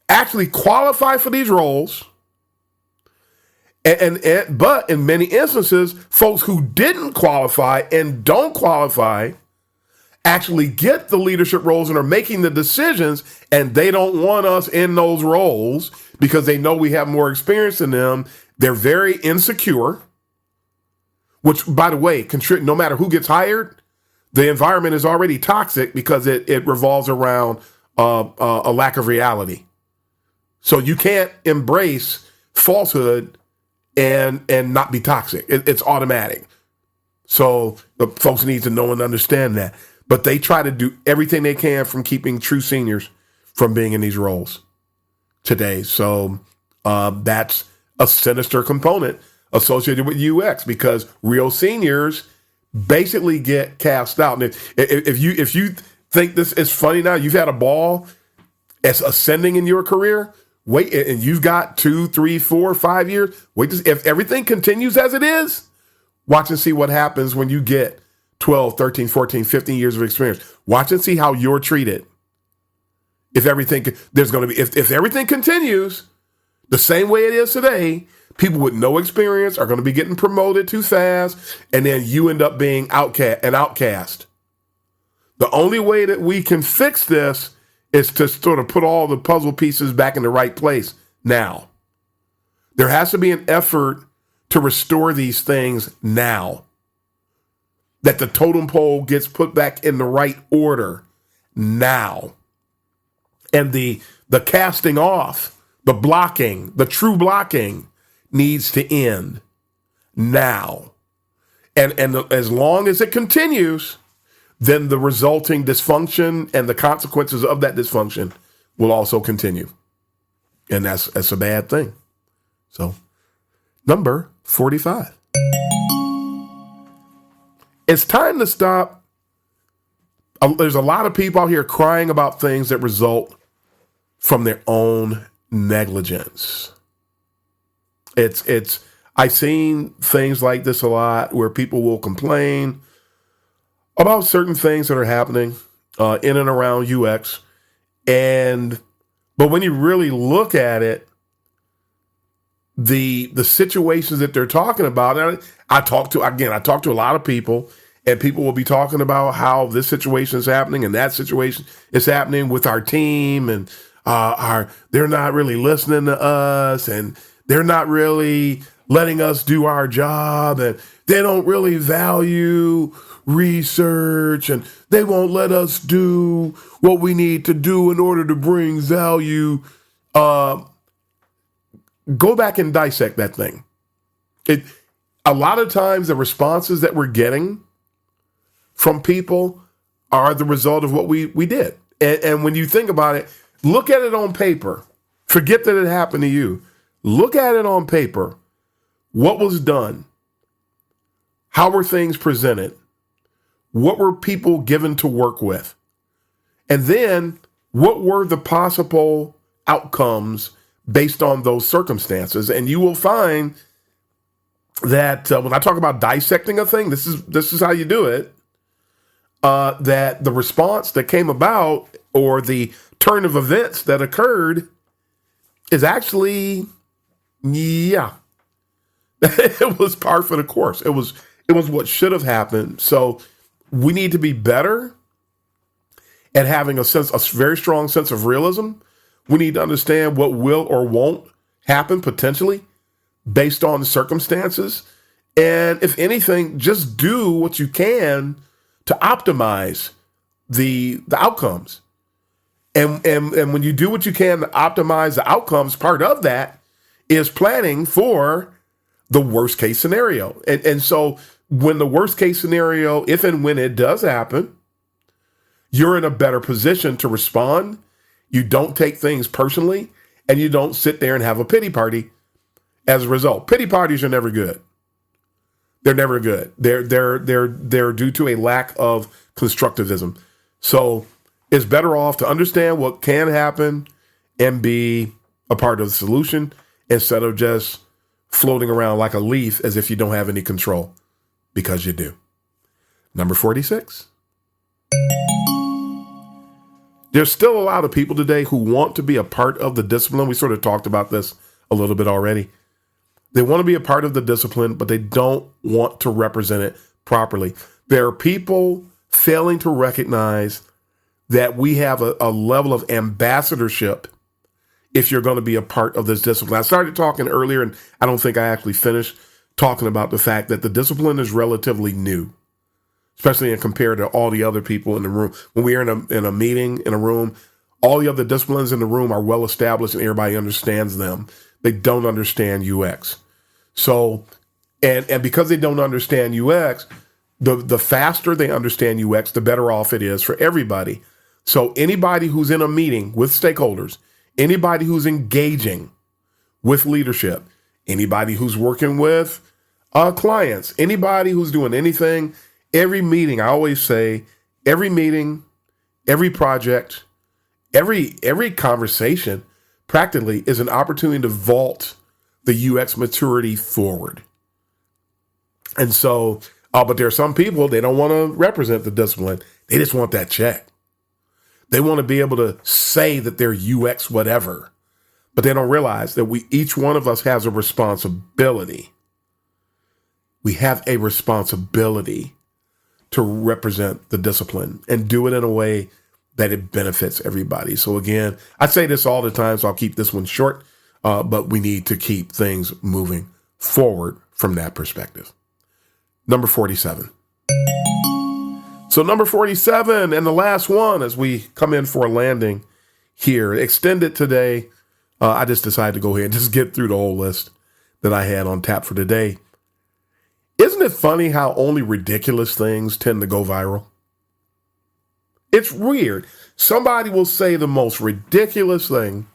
Speaker 2: actually qualify for these roles. But in many instances, folks who didn't qualify and don't qualify actually get the leadership roles and are making the decisions, and they don't want us in those roles because they know we have more experience than them. They're very insecure, which, by the way, no matter who gets hired, the environment is already toxic because it revolves around a lack of reality. So you can't embrace falsehood and not be toxic. It's automatic. So the folks need to know and understand that. But they try to do everything they can from keeping true seniors from being in these roles today. So that's a sinister component associated with UX, because real seniors basically get cast out. And if you think this is funny now, you've had a ball as ascending in your career, wait, and you've got 2, 3, 4, 5 years. Wait, if everything continues as it is, watch and see what happens when you get 12, 13, 14, 15 years of experience. Watch and see how you're treated If everything continues the same way it is today, people with no experience are going to be getting promoted too fast, and then you end up being an outcast. The only way that we can fix this is to sort of put all the puzzle pieces back in the right place now. There has to be an effort to restore these things now. That the totem pole gets put back in the right order now. And the casting off, the blocking, the true blocking needs to end now. And as long as it continues, then the resulting dysfunction and the consequences of that dysfunction will also continue. And that's a bad thing. So, number 45. It's time to stop. There's a lot of people out here crying about things that result from their own negligence. I've seen things like this a lot where people will complain about certain things that are happening in and around UX. But when you really look at it, the situations that they're talking about, and I talk to a lot of people, and people will be talking about how this situation is happening and that situation is happening with our team, and they're not really listening to us, and they're not really letting us do our job, and they don't really value research, and they won't let us do what we need to do in order to bring value. Go back and dissect that thing. A lot of times the responses that we're getting from people are the result of what we did. And when you think about it, look at it on paper. Forget that it happened to you. Look at it on paper. What was done? How were things presented? What were people given to work with? And then what were the possible outcomes based on those circumstances? And you will find that when I talk about dissecting a thing, this is how you do it. That the response that came about, or the turn of events that occurred, is actually, it was par for the course. It was what should have happened. So we need to be better at having a very strong sense of realism. We need to understand what will or won't happen potentially based on the circumstances. And if anything, just do what you can to optimize the outcomes. And when you do what you can to optimize the outcomes, part of that is planning for the worst case scenario. And so when the worst case scenario, if and when it does happen, you're in a better position to respond. You don't take things personally, and you don't sit there and have a pity party as a result. Pity parties are never good. They're never good. They're due to a lack of constructivism. So it's better off to understand what can happen and be a part of the solution instead of just floating around like a leaf as if you don't have any control, because you do. Number 46. There's still a lot of people today who want to be a part of the discipline. We sort of talked about this a little bit already. They want to be a part of the discipline, but they don't want to represent it properly. There are people failing to recognize that we have a level of ambassadorship if you're going to be a part of this discipline. I started talking earlier, and I don't think I actually finished talking about the fact that the discipline is relatively new, especially compared to all the other people in the room. When we're in a meeting, in a room, all the other disciplines in the room are well established and everybody understands them. They don't understand UX. So, and because they don't understand UX, the faster they understand UX, the better off it is for everybody. So anybody who's in a meeting with stakeholders, anybody who's engaging with leadership, anybody who's working with clients, anybody who's doing anything, every meeting, I always say, every meeting, every project, every conversation practically is an opportunity to vault the UX maturity forward. And so, but there are some people, they don't want to represent the discipline. They just want that check. They want to be able to say that they're UX whatever, but they don't realize that each one of us has a responsibility. We have a responsibility to represent the discipline and do it in a way that it benefits everybody. So again, I say this all the time, so I'll keep this one short, but we need to keep things moving forward from that perspective. Number 47. So number 47 and the last one as we come in for a landing here, extended today. I just decided to go ahead and just get through the whole list that I had on tap for today. Isn't it funny how only ridiculous things tend to go viral? It's weird. Somebody will say the most ridiculous thing,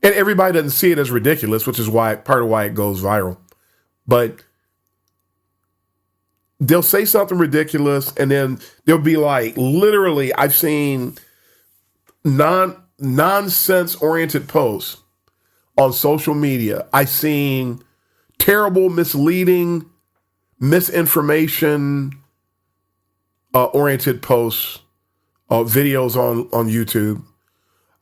Speaker 2: and everybody doesn't see it as ridiculous, which is part of why it goes viral. But they'll say something ridiculous, and then they'll be like, literally, I've seen nonsense-oriented posts on social media. I've seen terrible, misleading, misinformation oriented posts, videos on YouTube.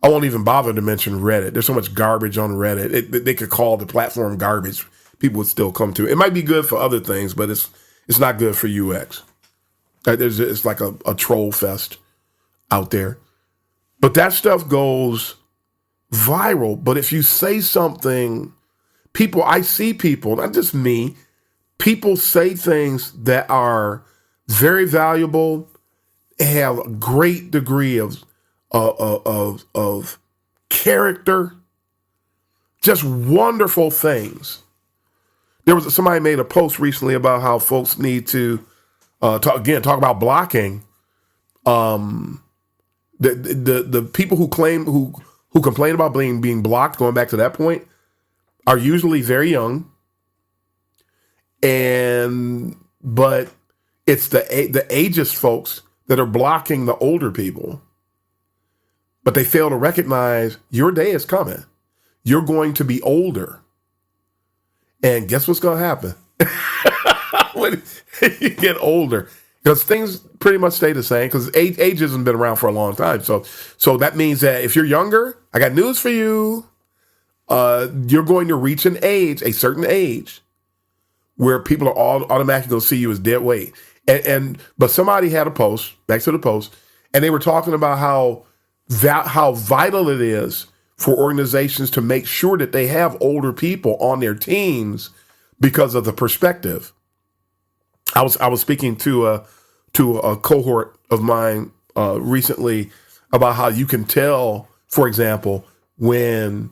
Speaker 2: I won't even bother to mention Reddit. There's so much garbage on Reddit. They could call the platform garbage. People would still come to it. It might be good for other things, but it's not good for UX. It's like a troll fest out there. But that stuff goes viral. But if you say something, I see people, not just me, people say things that are very valuable, have a great degree of character, just wonderful things. Somebody made a post recently about how folks need to talk about blocking. The people who complain about being blocked, going back to that point, are usually very young, but it's the ageist folks that are blocking the older people. But they fail to recognize your day is coming. You're going to be older. And guess what's going to happen? When you get older, because things pretty much stay the same, because age hasn't been around for a long time. So that means that if you're younger, I got news for you. You're going to reach a certain age, where people are all automatically going to see you as dead weight. But somebody had a post, back to the post, and they were talking about how vital it is for organizations to make sure that they have older people on their teams because of the perspective. I was speaking to a cohort of mine recently about how you can tell, for example, when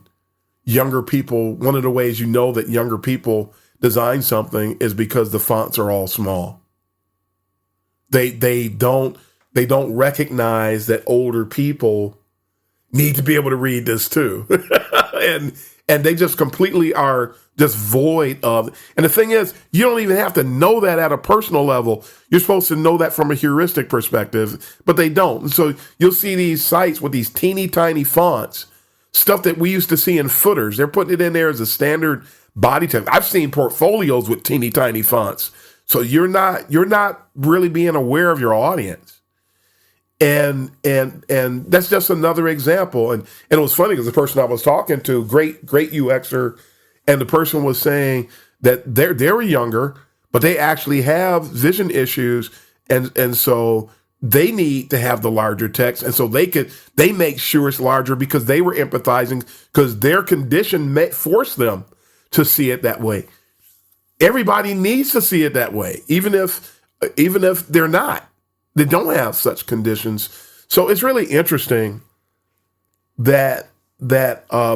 Speaker 2: younger people, one of the ways you know that younger people design something is because the fonts are all small. They don't recognize that older people need to be able to read this too. and they just completely are just void of. And the thing is, you don't even have to know that at a personal level. You're supposed to know that from a heuristic perspective, but they don't. And so you'll see these sites with these teeny tiny fonts, stuff that we used to see in footers. They're putting it in there as a standard body text. I've seen portfolios with teeny tiny fonts. So you're not really being aware of your audience. And that's just another example. And it was funny because the person I was talking to, great UXer, and the person was saying that they're younger, but they actually have vision issues, and so they need to have the larger text, and so they make sure it's larger because they were empathizing because their condition forced them to see it that way. Everybody needs to see it that way, even if they're not. They don't have such conditions. So it's really interesting that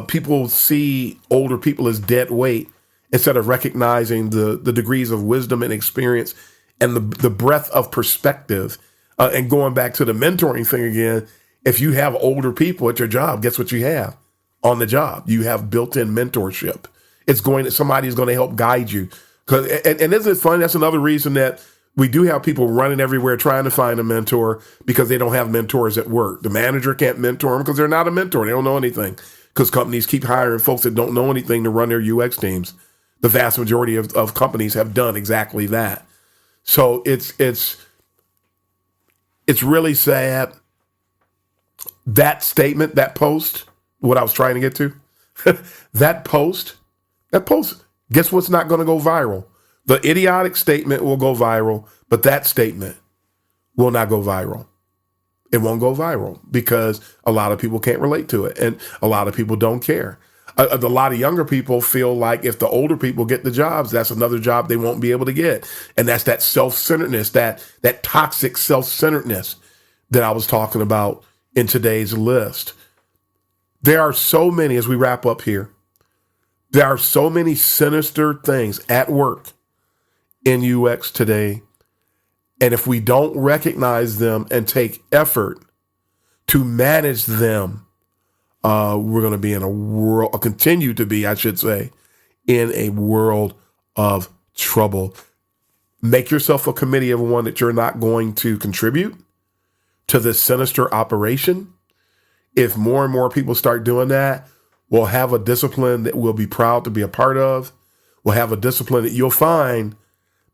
Speaker 2: people see older people as dead weight instead of recognizing the degrees of wisdom and experience and the breadth of perspective. And going back to the mentoring thing again, if you have older people at your job, guess what you have on the job? You have built-in mentorship. Somebody's going to help guide you. And isn't it funny? That's another reason that we do have people running everywhere trying to find a mentor because they don't have mentors at work. The manager can't mentor them because they're not a mentor. They don't know anything because companies keep hiring folks that don't know anything to run their UX teams. The vast majority of companies have done exactly that. So it's really sad that statement, that post, what I was trying to get to, that post, guess what's not going to go viral? The idiotic statement will go viral, but that statement will not go viral. It won't go viral because a lot of people can't relate to it, and a lot of people don't care. A lot of younger people feel like if the older people get the jobs, that's another job they won't be able to get. And that's that self-centeredness, that toxic self-centeredness that I was talking about in today's list. There are so many, as we wrap up here, there are so many sinister things at work in UX today. And if we don't recognize them and take effort to manage them, we're going to be in a world, or continue to be, I should say, in a world of trouble. Make yourself a committee of one that you're not going to contribute to this sinister operation. If more and more people start doing that, we'll have a discipline that we'll be proud to be a part of. We'll have a discipline that you'll find.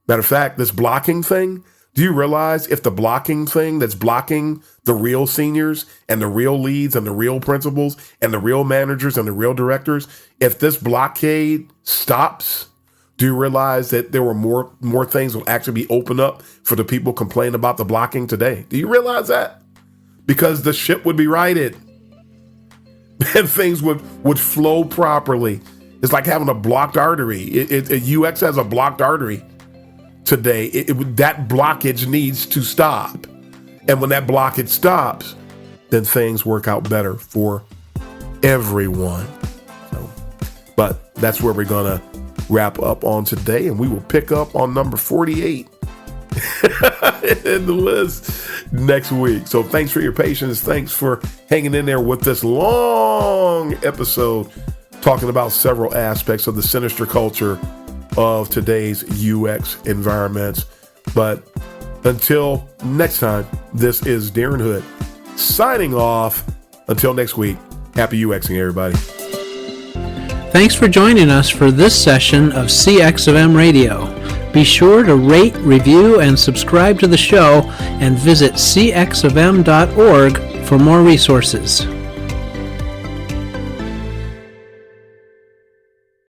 Speaker 2: Matter of fact, this blocking thing, do you realize if the blocking thing that's blocking the real seniors and the real leads and the real principals and the real managers and the real directors, if this blockade stops, do you realize that there were more things will actually be opened up for the people complaining about the blocking today? Do you realize that? Because the ship would be righted and things would flow properly. It's like having a blocked artery. UX has a blocked artery today. That blockage needs to stop. And when that blockage stops, then things work out better for everyone. But that's where we're going to wrap up on today, and we will pick up on number 48 in the list next week. So thanks for your patience. Thanks for hanging in there with this long episode talking about several aspects of the sinister culture of today's UX environments. But until next time, this is Darren Hood signing off. Until next week, happy UXing, everybody.
Speaker 1: Thanks for joining us for this session of CX of M Radio. Be sure to rate, review, and subscribe to the show, and visit cxofm.org for more resources.